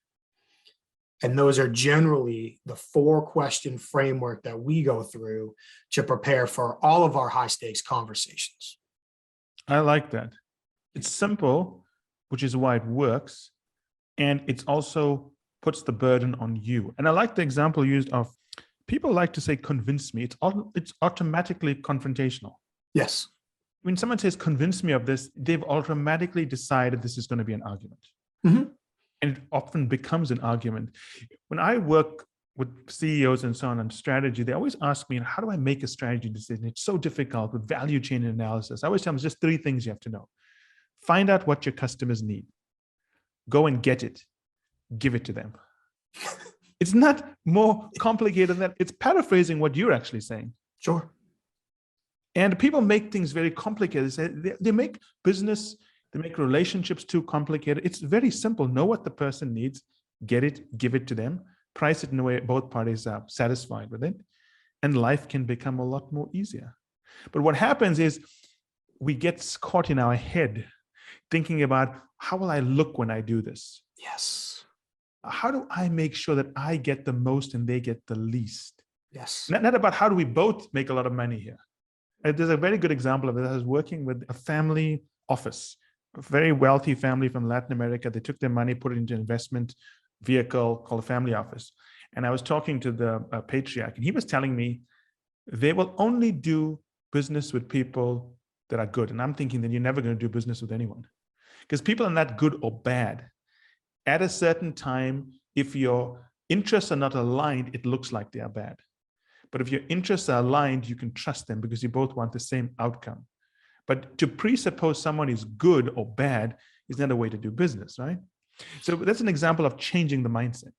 And those are generally the 4-question framework that we go through to prepare for all of our high stakes conversations. I like that. It's simple, which is why it works. And it also puts the burden on you. And I like the example used of, people like to say, convince me. It's automatically confrontational. Yes. When someone says, convince me of this, they've automatically decided this is going to be an argument. Mm-hmm. And it often becomes an argument. When I work with CEOs and so on strategy, they always ask me, how do I make a strategy decision? It's so difficult with value chain analysis. I always tell them, just 3 things you have to know. Find out what your customers need. Go and get it. Give it to them. It's not more complicated than that. It's paraphrasing what you're actually saying. Sure. And people make things very complicated. They make business, they make relationships too complicated. It's very simple. Know what the person needs, get it, give it to them, price it in a way both parties are satisfied with it, and life can become a lot more easier. But what happens is we get caught in our head thinking about, how will I look when I do this? Yes. How do I make sure that I get the most and they get the least? Yes. Not about how do we both make a lot of money here. There's a very good example of it. I was working with a family office, a very wealthy family from Latin America. They took their money, put it into an investment vehicle called a family office. And I was talking to the patriarch, and he was telling me they will only do business with people that are good. And I'm thinking that you're never going to do business with anyone, because people are not good or bad. At a certain time, if your interests are not aligned, it looks like they are bad. But if your interests are aligned, you can trust them because you both want the same outcome. But to presuppose someone is good or bad is not a way to do business, right? So that's an example of changing the mindset.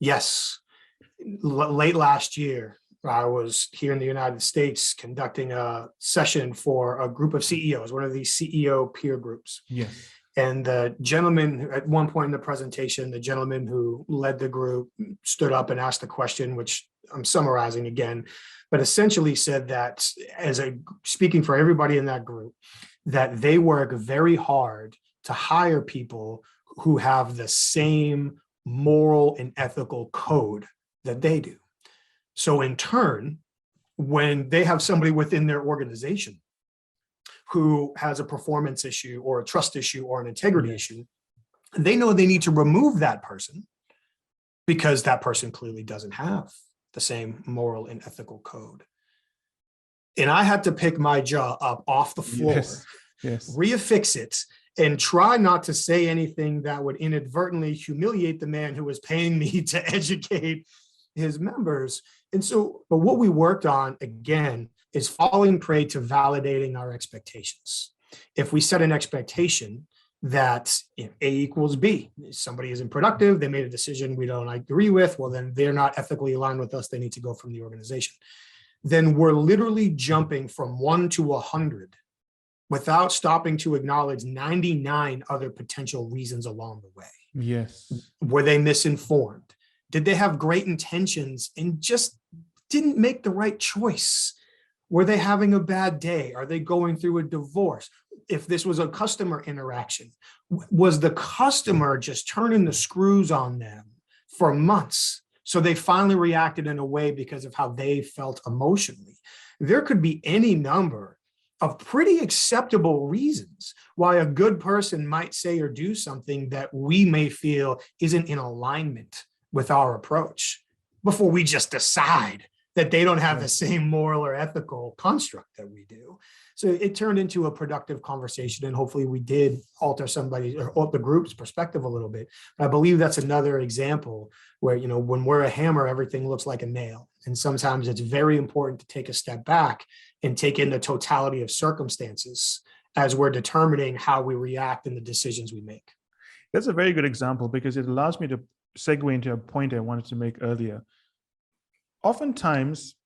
Yes. Late last year, I was here in the United States conducting a session for a group of CEOs, one of these CEO peer groups. Yes. And the gentleman, at one point in the presentation, the gentleman who led the group stood up and asked a question, which I'm summarizing again, but essentially said that, speaking for everybody in that group, that they work very hard to hire people who have the same moral and ethical code that they do. So in turn, when they have somebody within their organization who has a performance issue or a trust issue or an integrity issue, they know they need to remove that person because that person clearly doesn't have the same moral and ethical code. And I had to pick my jaw up off the floor, reaffix it, and try not to say anything that would inadvertently humiliate the man who was paying me to educate his members. And so, but what we worked on, again, is falling prey to validating our expectations. If we set an expectation that A equals B, somebody isn't productive, they made a decision we don't agree with, well, then they're not ethically aligned with us, they need to go from the organization. Then we're literally jumping from 1 to 100 without stopping to acknowledge 99 other potential reasons along the way. Yes. Were they misinformed? Did they have great intentions and just didn't make the right choice? Were they having a bad day? Are they going through a divorce? If this was a customer interaction, was the customer just turning the screws on them for months? So they finally reacted in a way because of how they felt emotionally. There could be any number of pretty acceptable reasons why a good person might say or do something that we may feel isn't in alignment with our approach before we just decide that they don't have the same moral or ethical construct that we do. So it turned into a productive conversation, and hopefully we did alter somebody or the group's perspective a little bit. But I believe that's another example where, you know, when we're a hammer, everything looks like a nail. And sometimes it's very important to take a step back and take in the totality of circumstances as we're determining how we react in the decisions we make. That's a very good example because it allows me to segue into a point I wanted to make earlier. Oftentimes,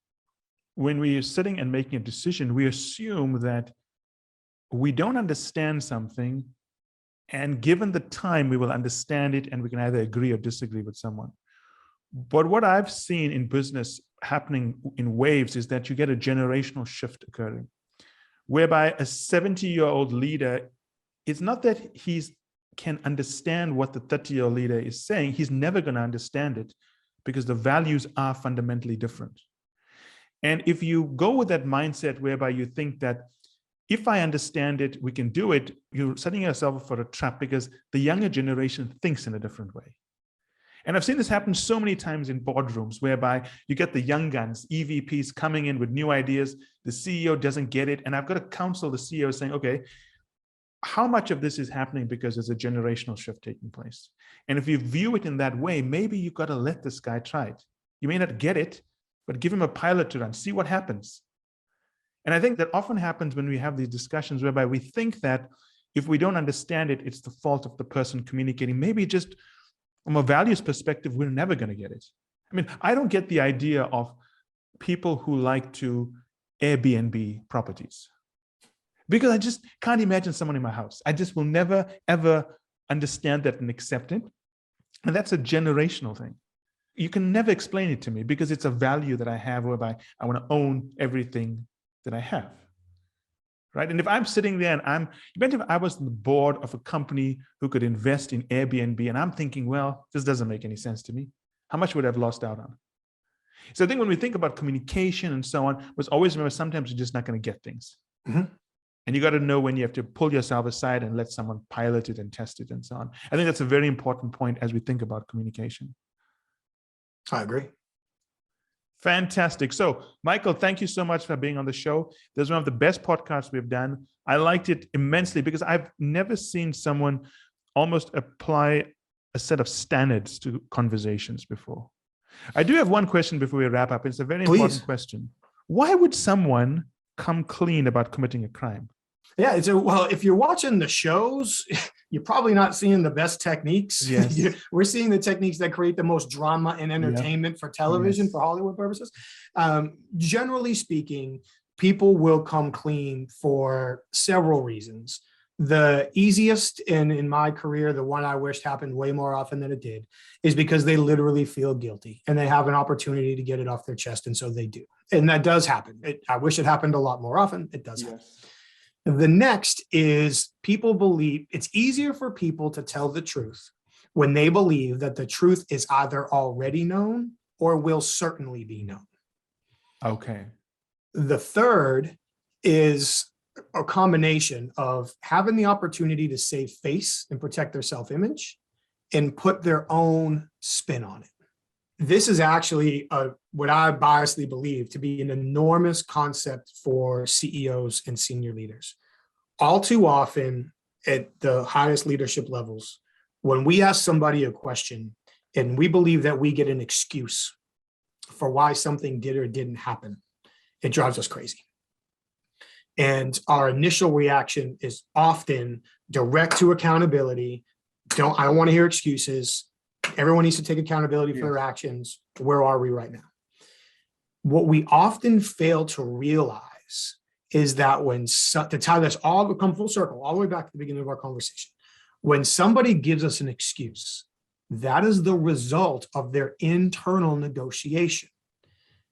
when we are sitting and making a decision, we assume that we don't understand something, and given the time, we will understand it, and we can either agree or disagree with someone. But what I've seen in business happening in waves is that you get a generational shift occurring, whereby a 70-year-old leader, it's not that he can understand what the 30-year-old leader is saying. He's never going to understand it because the values are fundamentally different. And if you go with that mindset whereby you think that if I understand it, we can do it, you're setting yourself up for a trap because the younger generation thinks in a different way. And I've seen this happen so many times in boardrooms whereby you get the young guns, EVPs coming in with new ideas. The CEO doesn't get it. And I've got to counsel the CEO saying, okay, how much of this is happening because there's a generational shift taking place? And if you view it in that way, maybe you've got to let this guy try it. You may not get it, but give him a pilot to run, see what happens. And I think that often happens when we have these discussions whereby we think that if we don't understand it, it's the fault of the person communicating. Maybe just from a values perspective, we're never going to get it. I mean, I don't get the idea of people who like to Airbnb properties because I just can't imagine someone in my house. I just will never, ever understand that and accept it. And that's a generational thing. You can never explain it to me because it's a value that I have whereby I want to own everything that I have. Right? And if I'm sitting there and imagine if I was on the board of a company who could invest in Airbnb and I'm thinking, well, this doesn't make any sense to me. How much would I have lost out on? So I think when we think about communication and so on, we always remember sometimes you're just not going to get things. Mm-hmm. And you got to know when you have to pull yourself aside and let someone pilot it and test it and so on. I think that's a very important point as we think about communication. I agree. Fantastic. So, Michael, thank you so much for being on the show. This is one of the best podcasts we've done. I liked it immensely because I've never seen someone almost apply a set of standards to conversations before. I do have one question before we wrap up. It's a very important question. Why would someone come clean about committing a crime? Yeah, well, if you're watching the shows, you're probably not seeing the best techniques. Yes. We're seeing the techniques that create the most drama and entertainment for television, for Hollywood purposes. Generally speaking, people will come clean for several reasons. The easiest, and in my career, the one I wished happened way more often than it did, is because they literally feel guilty and they have an opportunity to get it off their chest, and so they do. And that does happen. I wish it happened a lot more often. It does happen. The next is people believe it's easier for people to tell the truth when they believe that the truth is either already known or will certainly be known. Okay. The third is a combination of having the opportunity to save face and protect their self-image and put their own spin on it. This is actually what I biasly believe to be an enormous concept for CEOs and senior leaders. All too often at the highest leadership levels, when we ask somebody a question and we believe that we get an excuse for why something did or didn't happen, it drives us crazy. And our initial reaction is often direct to accountability. I don't want to hear excuses. Everyone needs to take accountability for their actions. Where are we right now? What we often fail to realize is that to tie this all to come full circle, all the way back to the beginning of our conversation, when somebody gives us an excuse, that is the result of their internal negotiation.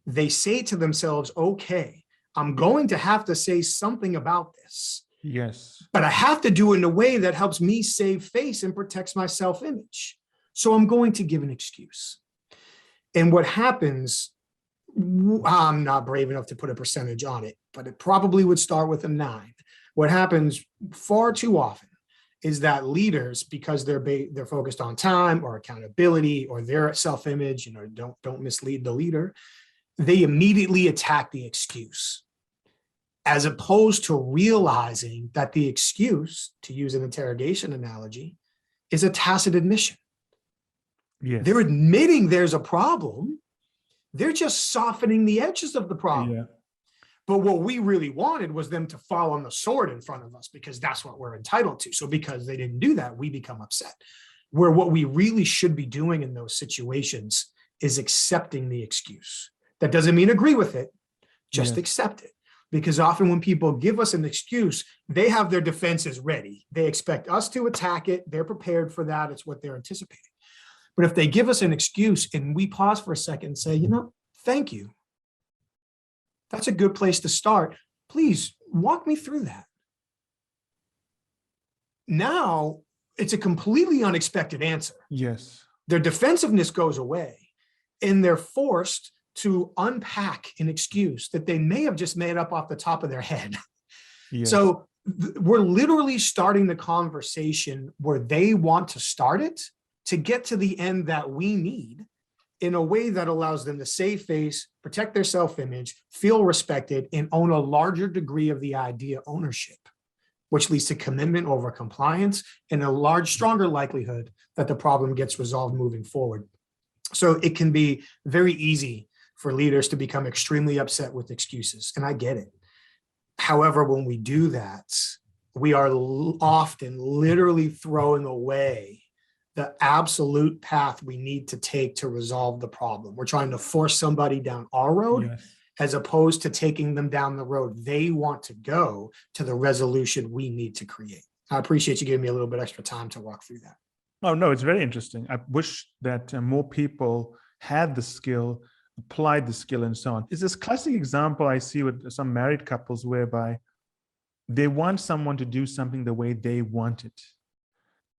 They say to themselves, okay, I'm going to have to say something about this. Yes. But I have to do it in a way that helps me save face and protects my self-image. So I'm going to give an excuse. And what happens, I'm not brave enough to put a percentage on it, but it probably would start with a 9. What happens far too often is that leaders, because they're focused on time or accountability or their self-image, don't mislead the leader, they immediately attack the excuse, as opposed to realizing that the excuse, to use an interrogation analogy, is a tacit admission. Yes. They're admitting there's a problem. They're just softening the edges of the problem. Yeah. But what we really wanted was them to fall on the sword in front of us, because that's what we're entitled to. So because they didn't do that, we become upset. Where what we really should be doing in those situations is accepting the excuse. That doesn't mean agree with it, just accept it. Because often when people give us an excuse, they have their defenses ready. They expect us to attack it. They're prepared for that. It's what they're anticipating. But if they give us an excuse and we pause for a second and say, thank you. That's a good place to start. Please walk me through that. Now it's a completely unexpected answer. Yes. Their defensiveness goes away and they're forced to unpack an excuse that they may have just made up off the top of their head. Yes. So we're literally starting the conversation where they want to start it to get to the end that we need, in a way that allows them to save face, protect their self-image, feel respected, and own a larger degree of the idea ownership, which leads to commitment over compliance and a stronger likelihood that the problem gets resolved moving forward. So it can be very easy for leaders to become extremely upset with excuses, and I get it. However, when we do that, we are often literally throwing away the absolute path we need to take to resolve the problem. We're trying to force somebody down our road, as opposed to taking them down the road they want to go to the resolution we need to create. I appreciate you giving me a little bit extra time to walk through that. Oh, no, it's very interesting. I wish that more people had the skill, applied the skill, and so on. It's this classic example I see with some married couples whereby they want someone to do something the way they want it.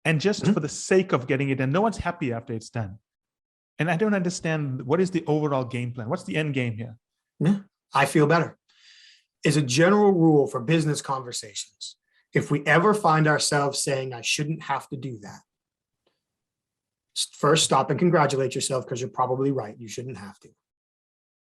And just for the sake of getting it done, no one's happy after it's done. And I don't understand, what is the overall game plan? What's the end game here? Yeah, I feel better. As a general rule for business conversations, if we ever find ourselves saying, I shouldn't have to do that, first stop and congratulate yourself, because you're probably right. You shouldn't have to.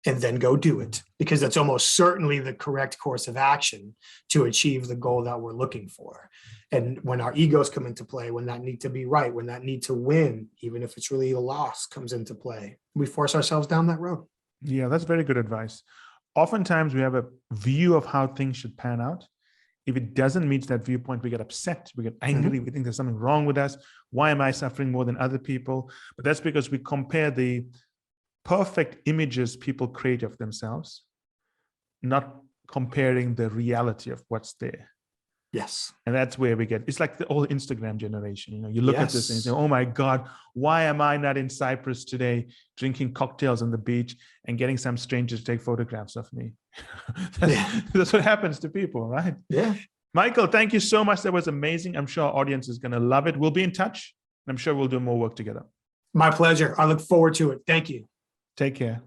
And then go do it, because that's almost certainly the correct course of action to achieve the goal that we're looking for. And when our egos come into play, when that need to be right, when that need to win, even if it's really a loss, comes into play, we force ourselves down that road. Yeah, that's very good advice. Oftentimes we have a view of how things should pan out. If it doesn't meet that viewpoint, we get upset, we get angry, we think there's something wrong with us. Why am I suffering more than other people? But that's because we compare the perfect images people create of themselves, not comparing the reality of what's there. Yes. And that's where we get, it's like the old Instagram generation. You look at this and you say, oh my God, why am I not in Cyprus today, drinking cocktails on the beach and getting some stranger to take photographs of me? That's what happens to people, right? Yeah. Michael, thank you so much. That was amazing. I'm sure our audience is going to love it. We'll be in touch. I'm sure we'll do more work together. My pleasure. I look forward to it. Thank you. Take care.